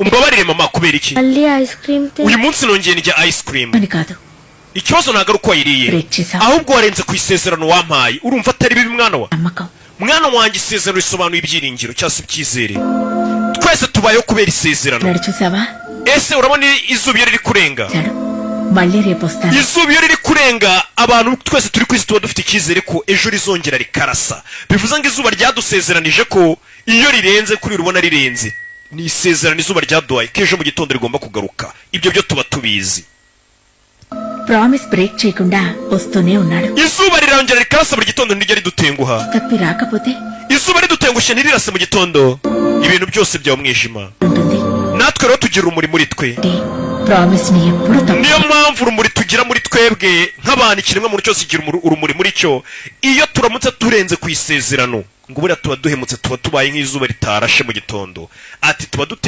umbabarire mama kubera iki మళ్ళీ ice cream uyu munsi nongeye nijya ice cream అని కాదు ikibazo ntago ari uko wayiriye ahubwo warenze ku isezerano wampaye urumva atari bibi mwana wa నమ్మకం mwana wanjye isezerano risobanuye ibyiringiro cyangwa se ibyizere twese tubayeho kubera isezerano చూసావా ese urabona izuba iyo riri kurenga మళ్ళీ రేపు వస్తాను izuba iyo riri kurenga abantu twese turi ku isi tuba dufite icyizere ko ejo rizongera rikarasa bivuze ngo izuba ryadusezeranije ko iyo rirenze kuri urubona rirenze ni isezerano izuba ryaduhaye ko ejo mu gitondo rigomba kugaruka ibyo byo tuba tubizi promise break చేయకుండా వస్తూనే ఉన్నాడు izuba rirongera rikarasa buri gitondo ntiryo ridutenguha తప్పి రాకపోతే izuba ridutengushye ntirirase mu gitondo ibintu byose bya umwijima ఉంటుంది natwe rero tugira urumuri muri twe promise ని ఎప్పుడు niyo mpamvu urumuri tugira muri twebwe nk'abantu ikiremwa muntu cyose kigira urumuri muri cyo iyo turamutse turenze ku isezerano ngo buriya tuba duhemutse tuba tubaye nk'izuba ritarashe mu gitondo ati tuba